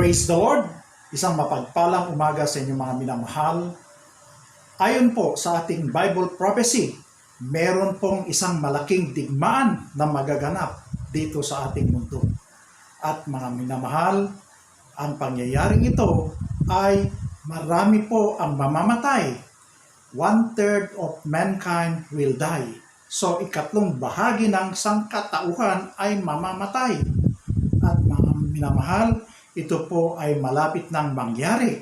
Praise the Lord! Isang mapagpalang umaga sa inyong mga minamahal. Ayon po sa ating Bible prophecy, meron pong isang malaking digmaan na magaganap dito sa ating mundo. At mga minamahal, ang pangyayaring ito ay marami po ang mamamatay. 1/3 of mankind will die. So, ikatlong bahagi ng sangkatauhan ay mamamatay. At mga minamahal, ito po ay malapit nang mangyari.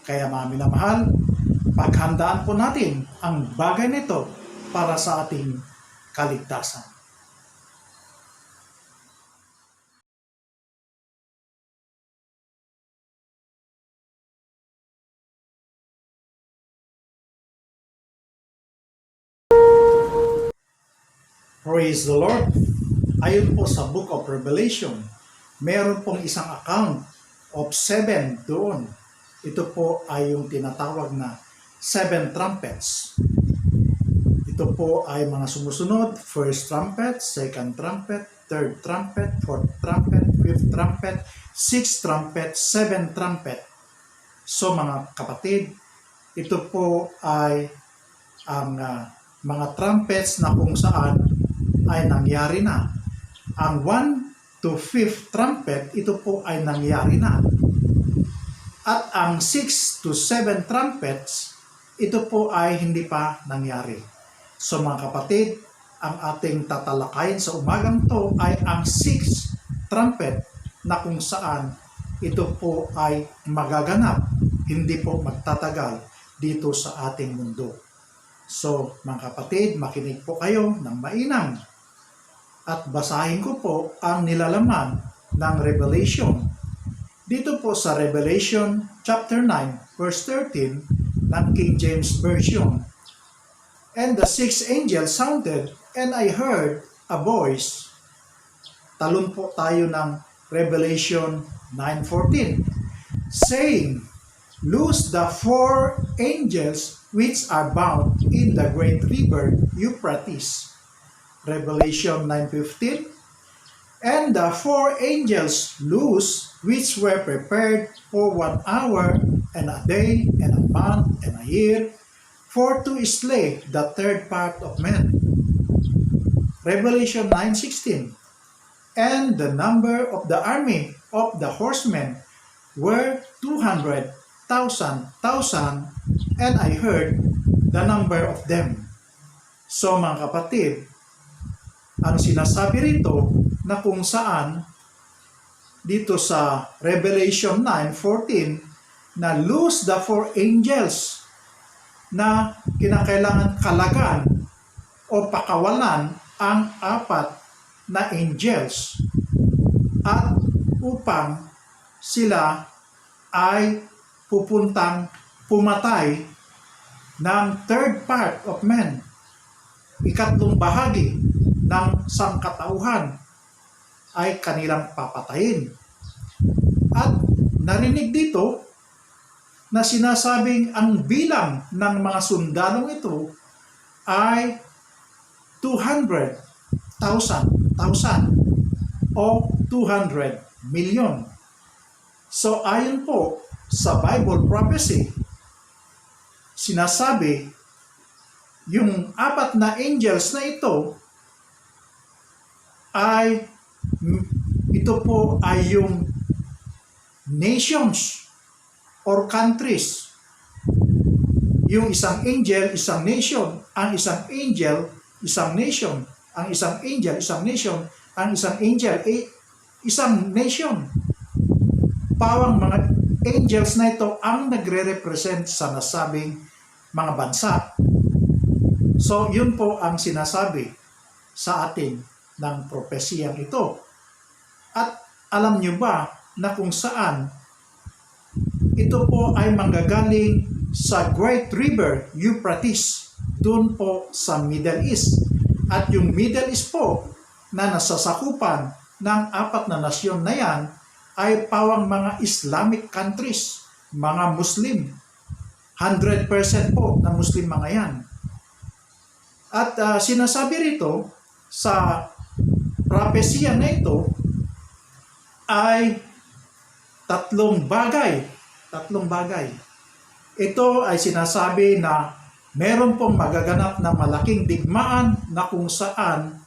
Kaya mga minamahal, paghandaan po natin ang bagay nito para sa ating kaligtasan. Praise the Lord! Ayon po sa Book of Revelation, meron pong isang account of 7 doon. Ito po ay yung tinatawag na 7 trumpets. Ito po ay mga sumusunod: first trumpet, second trumpet, third trumpet, fourth trumpet, fifth trumpet, sixth trumpet, seventh trumpet. So mga kapatid, ito po ay ang mga trumpets na kung saan ay nangyari na. Ang 1 to 5th trumpet, ito po ay nangyari na. At ang 6 to 7 trumpets, ito po ay hindi pa nangyari. So mga kapatid, ang ating tatalakayin sa umagang to ay ang 6th trumpet na kung saan ito po ay magaganap, hindi po magtatagal dito sa ating mundo. So mga kapatid, makinig po kayo ng mainam. At basahin ko po ang nilalaman ng Revelation. Dito po sa Revelation chapter 9 verse 13 ng King James Version. And the sixth angel sounded, and I heard a voice. Talon po tayo ng Revelation 9:14, saying, Loose the 4 angels which are bound in the great river Euphrates. Revelation 9:15, and the 4 angels loose, which were prepared for 1 hour, and a day, and a month, and a year, for to slay the third part of men. Revelation 9:16, and the number of the army of the horsemen were 200,000, and I heard the number of them. So mga kapatid, ang sinasabi rito na kung saan dito sa Revelation 9:14 na loose the 4 angels na kinakailangan kalagan o pakawalan ang 4 na angels at upang sila ay pupuntang pumatay ng third part of men, ikatlong bahagi ng sangkatauhan ay kanilang papatayin. At narinig dito na sinasabing ang bilang ng mga sundalong ito ay 200,000 o 200 million. So ayon po sa Bible prophecy, sinasabi yung 4 na angels na ito po ay yung nations or countries. Yung isang angel, isang nation. Ang isang angel, isang nation. Ang isang angel, isang nation. Ang isang angel, isang nation. Pawang mga angels na ito ang nagre-represent sa nasabing mga bansa. So, yun po ang sinasabi sa atin ng propesiyang ito. At alam nyo ba na kung saan ito po ay manggagaling sa Great River Euphrates, doon po sa Middle East. At yung Middle East po na nasasakupan ng 4 na nasyon na yan ay pawang mga Islamic countries, mga Muslim. 100% po na Muslim mga yan. At sinasabi rito sa propesya na ito ay tatlong bagay. Tatlong bagay. Ito ay sinasabi na meron pong magaganap na malaking digmaan na kung saan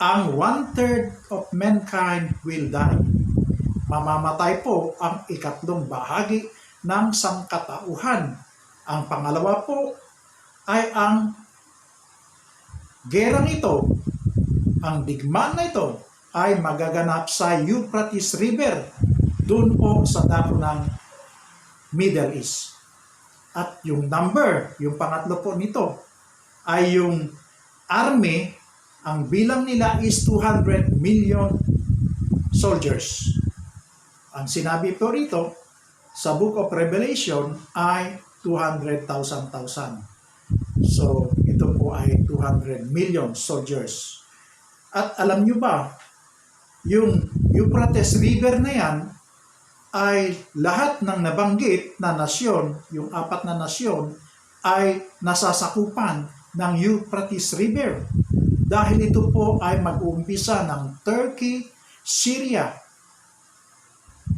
ang 1/3 of mankind will die. Mamamatay po ang ikatlong bahagi ng sangkatauhan. Ang pangalawa po ay ang gerang ito, ang digmaan na ito ay magaganap sa Euphrates River, doon po sa dako ng Middle East. At yung number, yung pangatlo po nito, ay yung army, ang bilang nila is 200 million soldiers. Ang sinabi po rito sa Book of Revelation ay 200,000. So, ito po ay 200 million soldiers. At alam nyo ba, yung Euphrates River na yan ay lahat ng nabanggit na nasyon, yung 4 na nasyon, ay nasasakupan ng Euphrates River. Dahil ito po ay mag-uumpisa ng Turkey, Syria,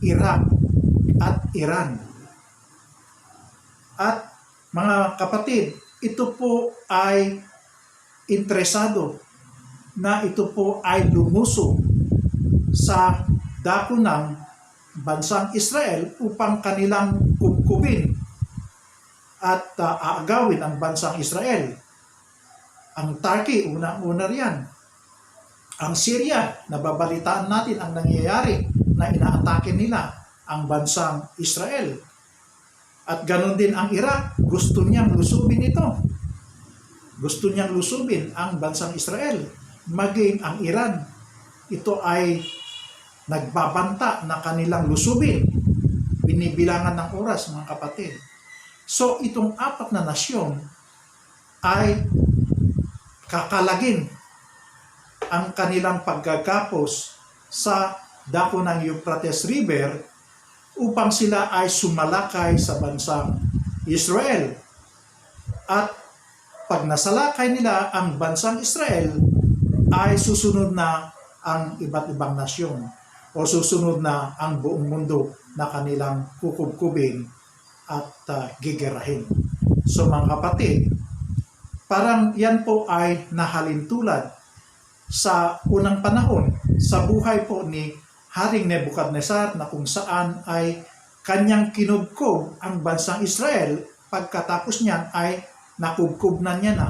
Iraq, at Iran. At mga kapatid, ito po ay interesado na ito po ay lumuso sa dako ng bansang Israel upang kanilang kubkubin at aagawin ang bansang Israel. Ang Turkey, unang-una riyan. Ang Syria, nababalitaan natin ang nangyayari na inaatake nila ang bansang Israel. At ganon din ang Iraq, gusto niyang lusubin ito. Gusto niyang lusubin ang bansang Israel. Maging ang Iran, ito ay nagbabanta na kanilang lusubin. Binibilangan ng oras, mga kapatid. So, itong 4 na nasyon ay kakalagin ang kanilang pagkakapos sa dako ng Euphrates River upang sila ay sumalakay sa bansang Israel. At pag nasalakay nila ang bansang Israel, ay susunod na ang iba't ibang nasyon o susunod na ang buong mundo na kanilang kukubkubin at gigerahin. So mga kapatid, parang yan po ay nahalintulad sa unang panahon sa buhay po ni Haring Nebuchadnezzar na kung saan ay kanyang kinubkob ang bansang Israel, pagkatapos niyan ay nakubkob na niya na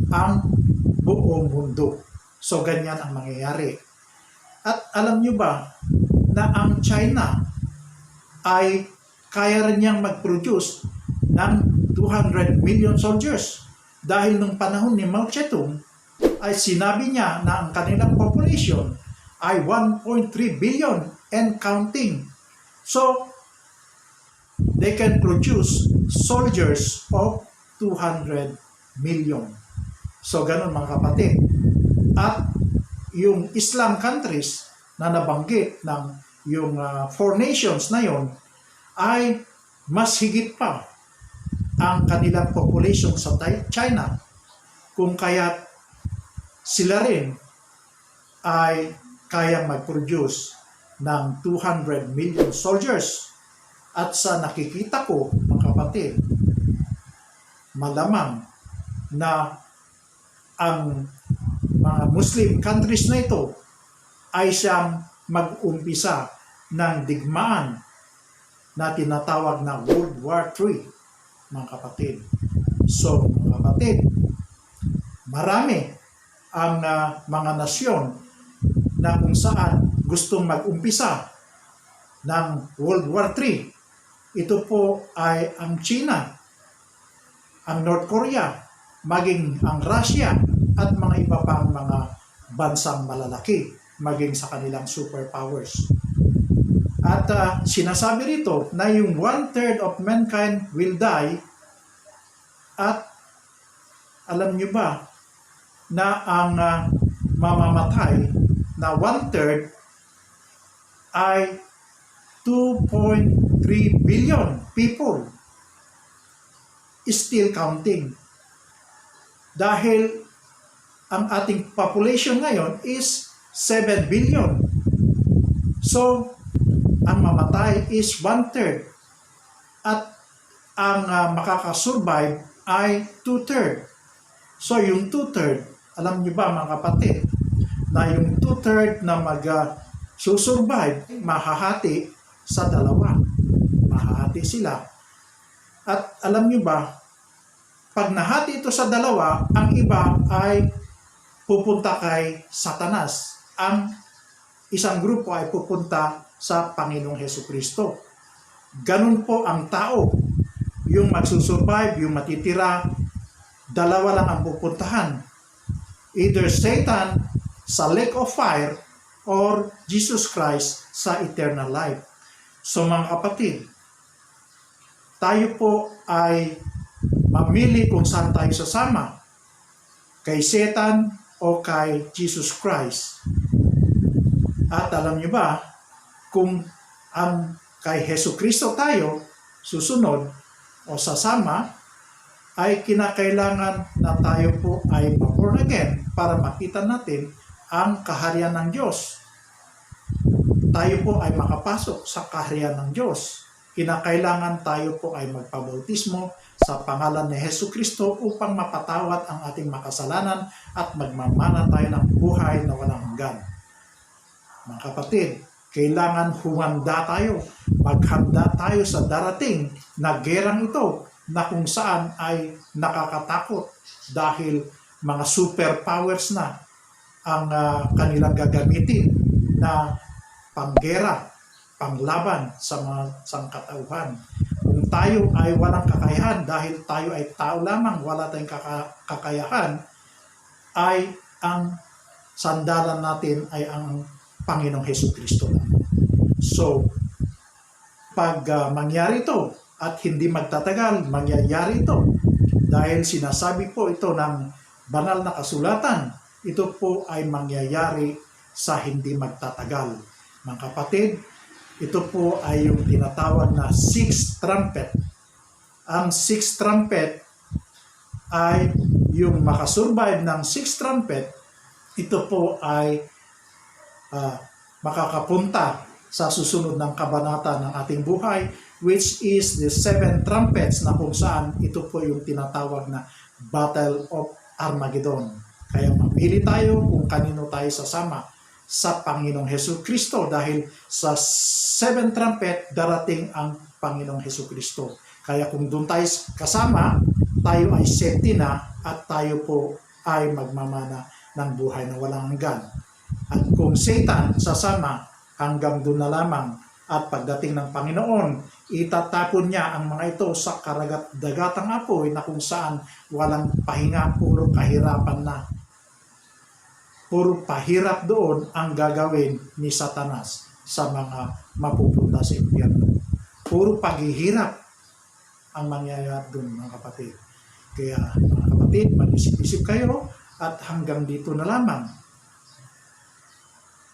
ang buong mundo. So ganyan ang mangyayari. At alam nyo ba na ang China ay kaya rin niyang mag-produce ng 200 million soldiers dahil nung panahon ni Mao Zedong ay sinabi niya na ang kanilang population ay 1.3 billion and counting. So, they can produce soldiers of 200 million. So, ganun mga kapatid. At yung Islam countries na nabanggit ng yung 4 nations na yon ay mas higit pa ang kanilang population sa China, kung kaya't sila rin ay kayang mag-produce ng 200 million soldiers. At sa nakikita ko, mga kapatid, malamang na ang mga Muslim countries na ito ay siyang mag-umpisa ng digmaan na tinatawag na World War III, mga kapatid. So, mga kapatid, marami ang mga nasyon na kung saan gustong mag-umpisa ng World War III. Ito po ay ang China, ang North Korea, maging ang Russia, at mga iba pang mga bansang malalaki, maging sa kanilang superpowers. At sinasabi rito na yung 1/3 of mankind will die. At alam nyo ba na ang mamamatay na 1/3 ay 2.3 billion people, still counting. Dahil ang ating population ngayon is 7 billion. So, ang mamatay is 1/3 at ang makakasurvive ay 2/3. So yung 2/3, alam niyo ba mga kapatid, na yung 2/3 na susurvive, mahahati sa dalawa. Mahahati sila. At alam niyo ba, pag nahati ito sa dalawa, ang iba ay pupunta kay Satanas. Ang isang grupo ay pupunta sa Panginoong Hesukristo. Ganun po ang tao. Yung magsusurvive, yung matitira, dalawa lang ang pupuntahan. Either Satan sa lake of fire or Jesus Christ sa eternal life. So mga kapatid, tayo po ay mamili kung saan tayo sasama. Kay Satan o kay Jesus Christ. At alam niyo ba, kung ang kay Hesukristo tayo susunod o sasama, ay kinakailangan na tayo po ay ma-born again para makita natin ang kaharian ng Diyos. Tayo po ay makapasok sa kaharian ng Diyos. Kinakailangan tayo po ay magpabautismo sa pangalan ni Hesukristo upang mapatawad ang ating makasalanan at magmamana tayo ng buhay na walang hanggan. Mga kapatid, kailangan humanda tayo. Maghanda tayo sa darating na gerang ito na kung saan ay nakakatakot dahil mga superpowers na ang kanilang gagamitin na panggera, panglaban sa mga sangkatauhan. Kung tayo ay walang kakayahan dahil tayo ay tao lamang, wala tayong kakayahan, ay ang sandalan natin ay ang Panginoong Hesukristo lang. So, pag mangyari ito at hindi magtatagal, mangyayari ito dahil sinasabi po ito ng banal na kasulatan, ito po ay mangyayari sa hindi magtatagal. Mga kapatid, ito po ay yung tinatawag na sixth trumpet. Ang sixth trumpet ay yung makasurvive ng sixth trumpet, ito po ay makakapunta sa susunod ng kabanata ng ating buhay, which is the seven trumpets na kung saan ito po yung tinatawag na Battle of Armageddon. Kaya mamili tayo kung kanino tayo sasama sa Panginoong Hesukristo dahil sa seven trumpet darating ang Panginoong Hesukristo. Kaya kung doon tayo kasama, tayo ay safety na at tayo po ay magmamana ng buhay na walang hanggan. At kung Satan sasama, hanggang doon na lamang. At pagdating ng Panginoon, itatapon niya ang mga ito sa karagat-dagatang apoy na kung saan walang pahinga, puro kahirapan na. Puro pahirap doon ang gagawin ni Satanas sa mga mapupunta sa impyerno. Puro paghihirap ang mangyayari doon, mga kapatid. Kaya mga kapatid, mag-isip-isip kayo at hanggang dito na lamang.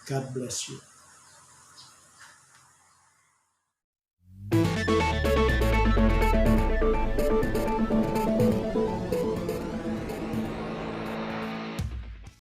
God bless you.